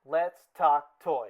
Let's talk toys.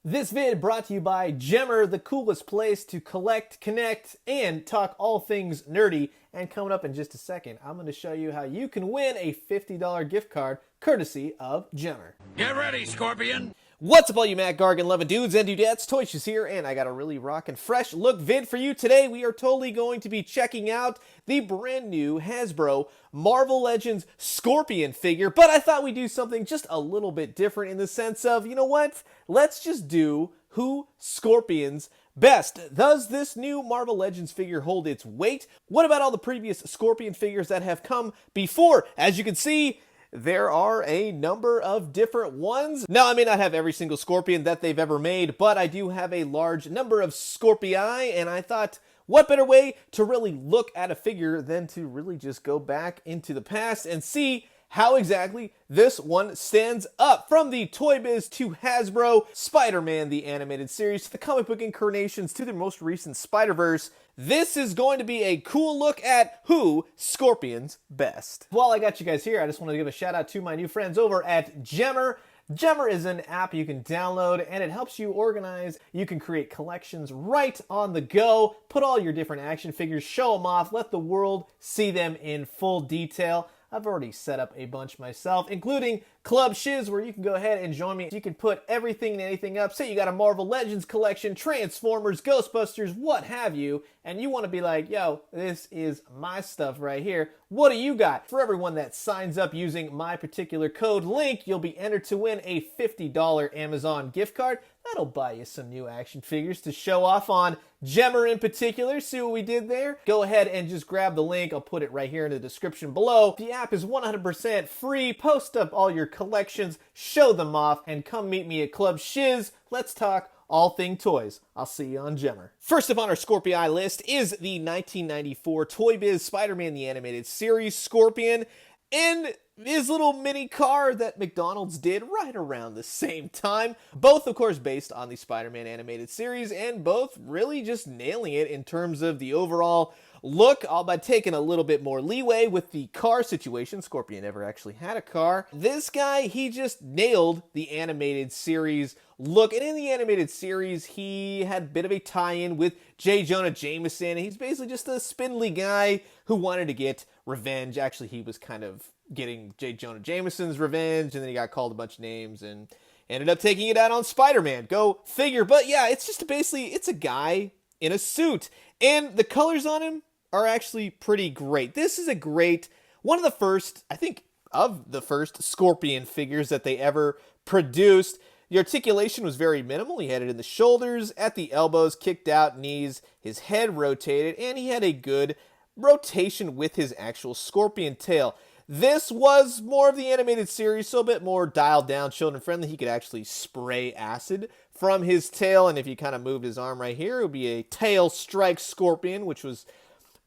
This vid brought to you by GEMR, the coolest place to collect, connect, and talk all things nerdy. And coming up in just a second, I'm going to show you how you can win a $50 gift card courtesy of GEMR. Get ready, Scorpion! What's up, all you Matt Gargan loving dudes and dudettes? ToyShiz here, and I got a really rockin' fresh look vid for you today. We are totally going to be checking out the brand new Hasbro Marvel Legends Scorpion figure, but I thought we'd do something just a little bit different in the sense of, you know what? Let's just do who Scorpion's best. Does this new Marvel Legends figure hold its weight? What about all the previous Scorpion figures that have come before? As you can see, there are a number of different ones. Now, I may not have every single Scorpion that they've ever made, but I do have a large number of Scorpii, and I thought, what better way to really look at a figure than to really just go back into the past and see how exactly this one stands up. From the Toy Biz to Hasbro, Spider-Man the animated series, to the comic book incarnations, to the most recent Spider-Verse, this is going to be a cool look at who Scorpion's best. While I got you guys here, I just want to give a shout out to my new friends over at GEMR. GEMR is an app you can download, and it helps you organize. You can create collections right on the go, put all your different action figures, show them off, let the world see them in full detail. I've already set up a bunch myself, including Club Shiz, where you can go ahead and join me. You can put everything and anything up. Say you got a Marvel Legends collection, Transformers, Ghostbusters, what have you, and you want to be like, yo, this is my stuff right here. What do you got? For everyone that signs up using my particular code link, you'll be entered to win a $50 Amazon gift card. That'll buy you some new action figures to show off on GEMR in particular. See what we did there? Go ahead and just grab the link. I'll put it right here in the description below. The app is 100% free. Post up all your collections, show them off, and come meet me at Club Shiz. Let's talk all thing toys. I'll see you on GEMR. First up on our Scorpii list is the 1994 Toy Biz Spider-Man the Animated Series Scorpion, and his little mini car that McDonald's did right around the same time. Both, of course, based on the Spider-Man animated series, and both really just nailing it in terms of the overall look, all by taking a little bit more leeway with the car situation. Scorpion never actually had a car. This guy, he just nailed the animated series look. And in the animated series, he had a bit of a tie-in with J. Jonah Jameson. He's basically just a spindly guy who wanted to get revenge. Actually, he was kind of getting J. Jonah Jameson's revenge, and then he got called a bunch of names and ended up taking it out on Spider-Man. Go figure. But yeah, it's just basically, it's a guy in a suit. And the colors on him are actually pretty great. This is a great, one of the first, I think, of the first Scorpion figures that they ever produced. The articulation was very minimal. He had it in the shoulders, at the elbows, kicked out knees, his head rotated, and he had a good rotation with his actual Scorpion tail. This was more of the animated series, so a bit more dialed down, children friendly. He could actually spray acid from his tail, and if you kind of moved his arm right here, it would be a tail strike Scorpion, which was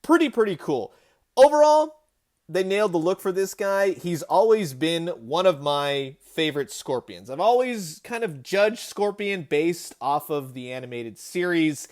pretty cool. Overall, they nailed the look for this guy. He's always been one of my favorite Scorpions. I've always kind of judged Scorpion based off of the animated series.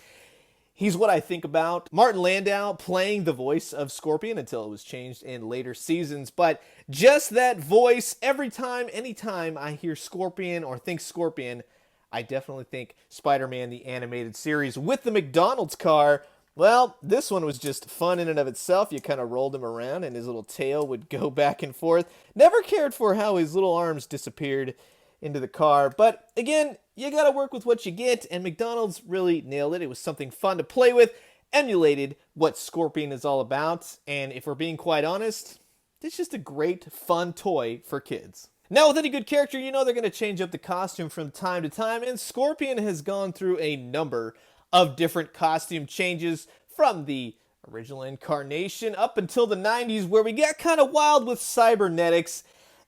He's what I think about. Martin Landau playing the voice of Scorpion until it was changed in later seasons. But just that voice, every time, anytime I hear Scorpion or think Scorpion, I definitely think Spider-Man the Animated Series. With the McDonald's car, well, this one was just fun in and of itself. You kind of rolled him around and his little tail would go back and forth. Never cared for how his little arms disappeared into the car. But again, you gotta work with what you get, and McDonald's really nailed it. It was something fun to play with, emulated what Scorpion is all about, and if we're being quite honest, it's just a great, fun toy for kids. Now, with any good character, you know they're going to change up the costume from time to time, and Scorpion has gone through a number of different costume changes from the original incarnation up until the 90s, where we got kind of wild with cybernetics.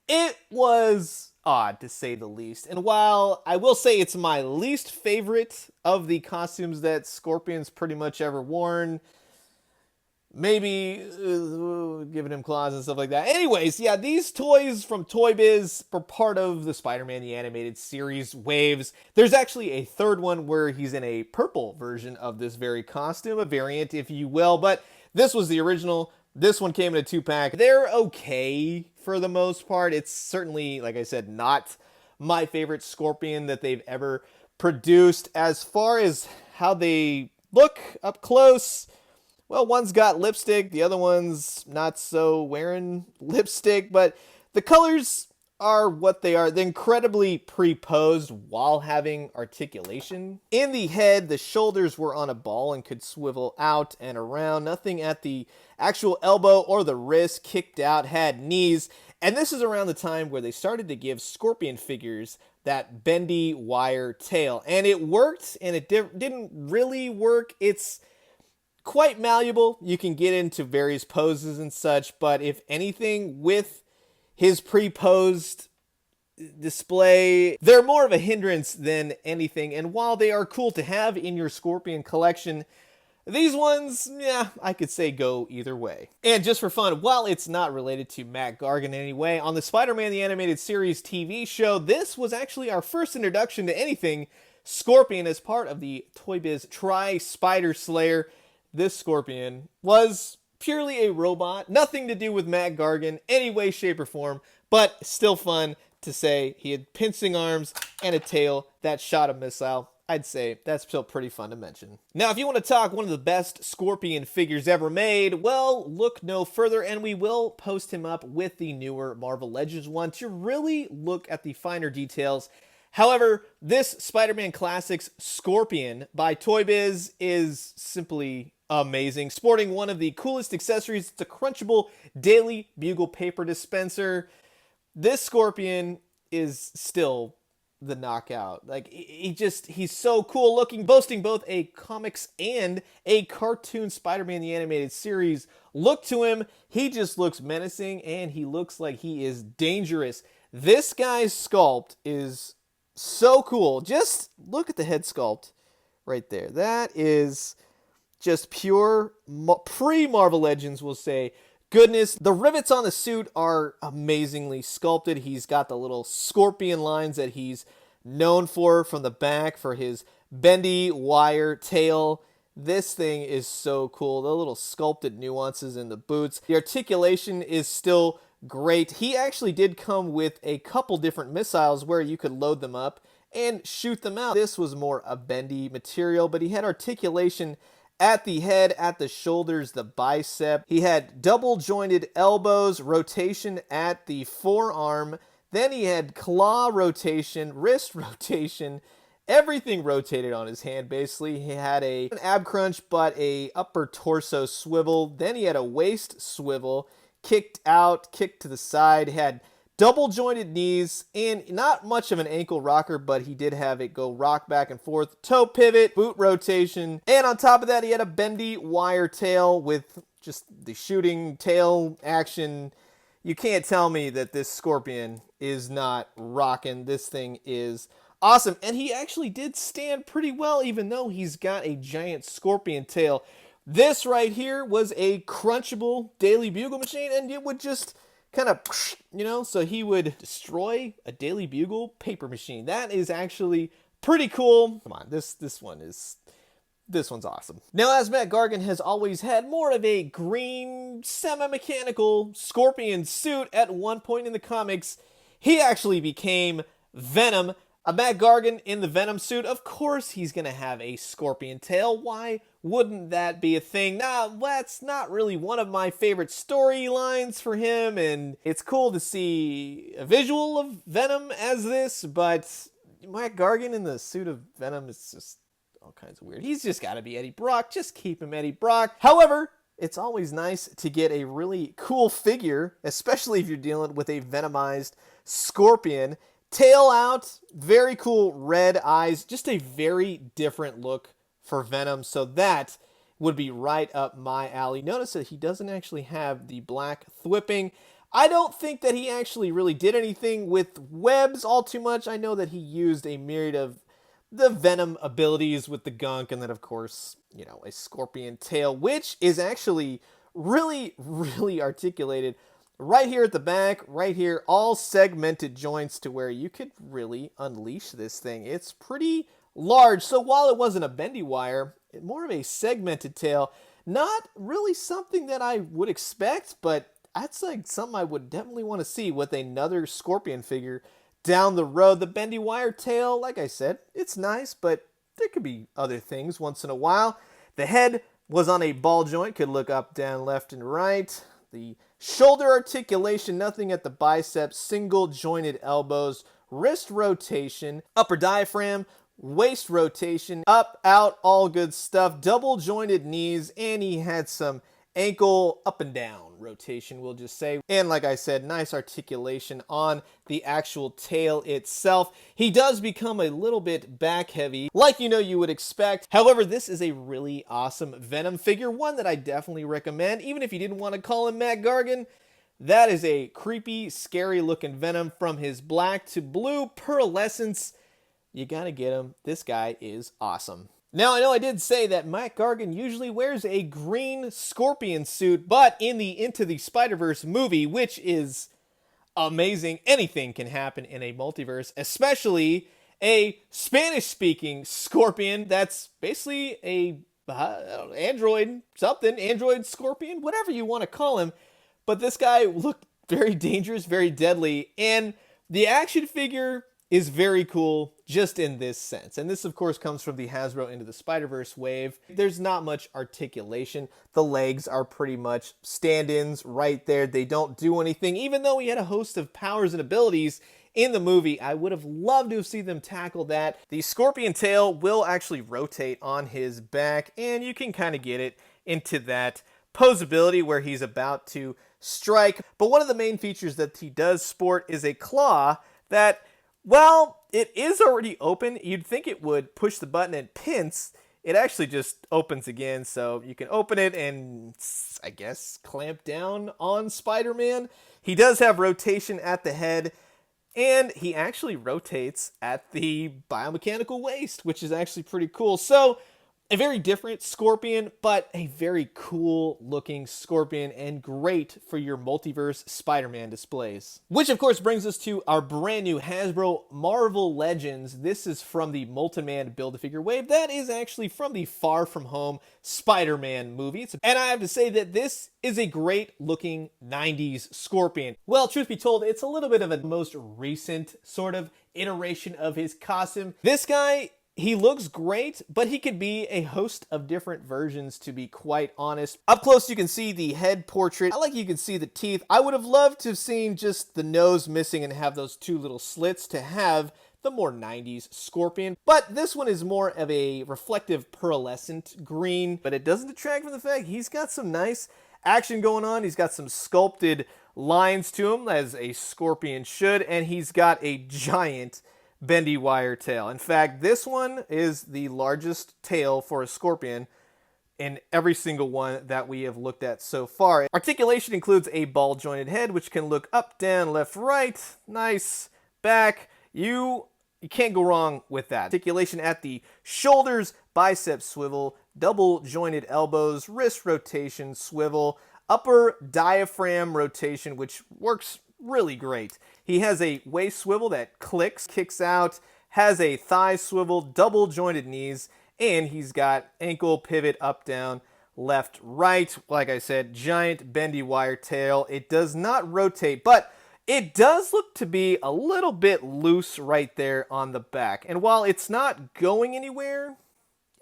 It was odd, to say the least. And while I will say it's my least favorite of the costumes that Scorpion's pretty much ever worn, maybe giving him claws and stuff like that. Anyways, yeah, these toys from Toy Biz were part of the Spider-Man the Animated Series waves. There's actually a third one where he's in a purple version of this very costume, a variant, if you will, but this was the original. This one came in a 2-pack. They're okay for the most part. It's certainly, like I said, not my favorite Scorpion that they've ever produced. As far as how they look up close, well, one's got lipstick, the other one's not so wearing lipstick, but the colors are what they are. They're incredibly pre-posed while having articulation. In the head, the shoulders were on a ball and could swivel out and around. Nothing at the actual elbow or the wrist kicked out, had knees. And this is around the time where they started to give Scorpion figures that bendy wire tail. And it worked, and it didn't really work. It's quite malleable. You can get into various poses and such, but if anything, with his pre-posed display, they're more of a hindrance than anything. And while they are cool to have in your Scorpion collection, these ones, yeah, I could say go either way. And just for fun, while it's not related to Matt Gargan in any way, on the Spider-Man the Animated Series TV show, this was actually our first introduction to anything Scorpion as part of the Toy Biz Tri-Spider Slayer. This Scorpion was purely a robot, nothing to do with Matt Gargan, any way, shape, or form, but still fun to say he had pincing arms and a tail that shot a missile. I'd say that's still pretty fun to mention. Now, if you want to talk one of the best Scorpion figures ever made, well, look no further, and we will post him up with the newer Marvel Legends one to really look at the finer details. However, this Spider-Man Classics Scorpion by Toy Biz is simply amazing. Sporting one of the coolest accessories, it's a crunchable Daily Bugle paper dispenser. This Scorpion is still the knockout. Like, he's so cool looking, boasting both a comics and a cartoon Spider-Man the Animated Series look to him. He just looks menacing, and he looks like he is dangerous. This guy's sculpt is so cool. Just look at the head sculpt right there. That is just pure pre-Marvel Legends, we'll say, goodness. The rivets on the suit are amazingly sculpted. He's got the little scorpion lines that he's known for from the back for his bendy wire tail. This thing is so cool. The little sculpted nuances in the boots. The articulation is still great. He actually did come with a couple different missiles where you could load them up and shoot them out. This was more a bendy material, but he had articulation at the head, at the shoulders, the bicep. He had double jointed elbows, rotation at the forearm. Then he had claw rotation, wrist rotation, everything rotated on his hand, basically. He had an ab crunch, but a upper torso swivel. Then he had a waist swivel, kicked out, kicked to the side, had double jointed knees, and not much of an ankle rocker, but he did have it go rock back and forth, toe pivot, boot rotation, and on top of that, he had a bendy wire tail with just the shooting tail action. You can't tell me that this Scorpion is not rocking. This thing is awesome, and he actually did stand pretty well, even though he's got a giant Scorpion tail. This right here was a crunchable Daily Bugle machine, and it would just kind of, you know, so he would destroy a Daily Bugle paper machine. That is actually pretty cool. Come on, this one's awesome. Now, as Matt Gargan has always had more of a green, semi-mechanical Scorpion suit at one point in the comics, he actually became Venom. A Matt Gargan in the Venom suit, of course he's going to have a Scorpion tail. Why wouldn't that be a thing? Now, that's not really one of my favorite storylines for him, and it's cool to see a visual of Venom as this, but Matt Gargan in the suit of Venom is just all kinds of weird. He's just got to be Eddie Brock. Just keep him Eddie Brock. However, it's always nice to get a really cool figure, especially if you're dealing with a Venomized Scorpion. Tail out, very cool red eyes, just a very different look for Venom, so that would be right up my alley. Notice that he doesn't actually have the black thwipping. I don't think that he actually really did anything with webs all too much. I know that he used a myriad of the Venom abilities with the gunk, and then of course, you know, a Scorpion tail, which is actually really, really articulated. Right here at the back, right here, all segmented joints to where you could really unleash this thing. It's pretty large, so while it wasn't a bendy wire, more of a segmented tail. Not really something that I would expect, but that's like something I would definitely want to see with another Scorpion figure down the road. The bendy wire tail, like I said, it's nice, but there could be other things once in a while. The head was on a ball joint, could look up, down, left, and right. The shoulder articulation, nothing at the biceps, single jointed elbows, wrist rotation, upper diaphragm, waist rotation, up, out, all good stuff, double jointed knees, and he had some ankle up and down rotation, we'll just say. And like I said, nice articulation on the actual tail itself. He does become a little bit back heavy, like you would expect. However, this is a really awesome Venom figure, one that I definitely recommend, even if you didn't want to call him Matt Gargan. That is a creepy, scary looking Venom. From his black to blue pearlescence, you gotta get him. This guy is awesome. Now, I know I did say that Matt Gargan usually wears a green Scorpion suit, but in the Into the Spider-Verse movie, which is amazing, anything can happen in a multiverse, especially a Spanish-speaking Scorpion that's basically a android Scorpion, whatever you want to call him. But this guy looked very dangerous, very deadly, and the action figure is very cool just in this sense. And this, of course, comes from the Hasbro Into the Spider-Verse wave. There's not much articulation. The legs are pretty much stand-ins right there. They don't do anything. Even though he had a host of powers and abilities in the movie, I would have loved to have seen them tackle that. The Scorpion tail will actually rotate on his back, and you can kind of get it into that posability where he's about to strike. But one of the main features that he does sport is a claw that, well, it is already open. You'd think it would push the button and pinch. It actually just opens again, so you can open it and, I guess, clamp down on Spider-Man. He does have rotation at the head, and he actually rotates at the biomechanical waist, which is actually pretty cool. So, a very different Scorpion, but a very cool looking Scorpion, and great for your multiverse Spider-Man displays. Which of course brings us to our brand new Hasbro Marvel Legends. This is from the Molten Man Build-A-Figure wave. That is actually from the Far From Home Spider-Man movie. And I have to say that this is a great looking 90s Scorpion. Well, truth be told, it's a little bit of a most recent sort of iteration of his costume. This guy, he looks great, but he could be a host of different versions, to be quite honest. Up close, you can see the head portrait. I like you can see the teeth. I would have loved to have seen just the nose missing and have those two little slits to have the more 90s Scorpion. But this one is more of a reflective pearlescent green, but it doesn't detract from the fact he's got some nice action going on. He's got some sculpted lines to him, as a Scorpion should, and he's got a giant bendy wire tail. In fact, this one is the largest tail for a Scorpion in every single one that we have looked at so far. Articulation includes a ball jointed head, which can look up, down, left, right, nice back. You can't go wrong with that. Articulation at the shoulders, biceps swivel, double jointed elbows, wrist rotation, swivel, upper diaphragm rotation, which works really great. He has a waist swivel that kicks out, has a thigh swivel, double jointed knees, and he's got ankle pivot up, down, left, right. Like I said, giant bendy wire tail. It does not rotate, but it does look to be a little bit loose right there on the back. And while it's not going anywhere,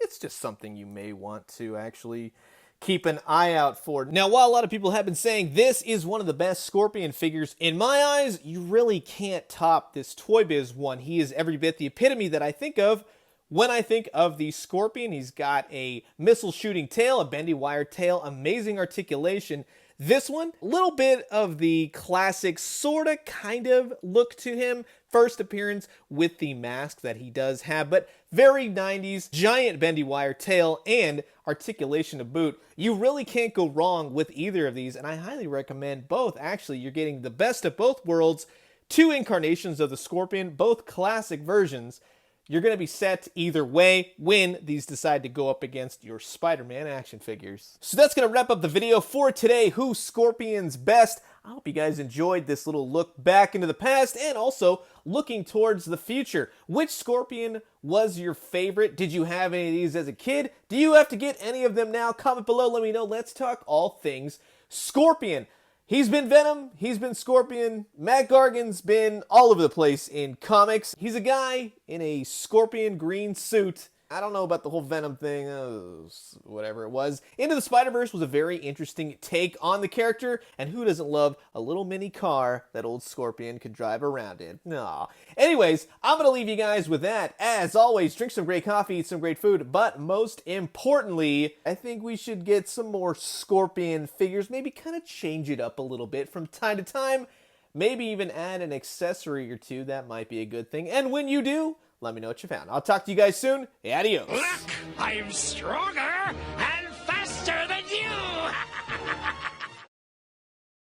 it's just something you may want to actually keep an eye out for. Now, while a lot of people have been saying this is one of the best Scorpion figures, in my eyes, you really can't top this Toy Biz one. He is every bit the epitome that I think of when I think of the Scorpion. He's got a missile shooting tail, a bendy wire tail, amazing articulation. This one, a little bit of the classic sorta kind of look to him. First appearance with the mask that he does have, but very 90s, giant bendy wire tail and articulation to boot. You really can't go wrong with either of these, and I highly recommend both. Actually, you're getting the best of both worlds. Two incarnations of the Scorpion, both classic versions. You're going to be set either way when these decide to go up against your Spider-Man action figures. So that's going to wrap up the video for today. Who's Scorpion's best? I hope you guys enjoyed this little look back into the past and also looking towards the future. Which Scorpion was your favorite? Did you have any of these as a kid? Do you have to get any of them now? Comment below, let me know. Let's talk all things Scorpion. He's been Venom, he's been Scorpion, Matt Gargan's been all over the place in comics. He's a guy in a scorpion green suit. I don't know about the whole Venom thing, whatever it was. Into the Spider-Verse was a very interesting take on the character, and who doesn't love a little mini car that old Scorpion could drive around in? Aw. Anyways, I'm going to leave you guys with that. As always, drink some great coffee, eat some great food, but most importantly, I think we should get some more Scorpion figures, maybe kind of change it up a little bit from time to time, maybe even add an accessory or two. That might be a good thing. And when you do, let me know what you found. I'll talk to you guys soon. Adios. Look, I'm stronger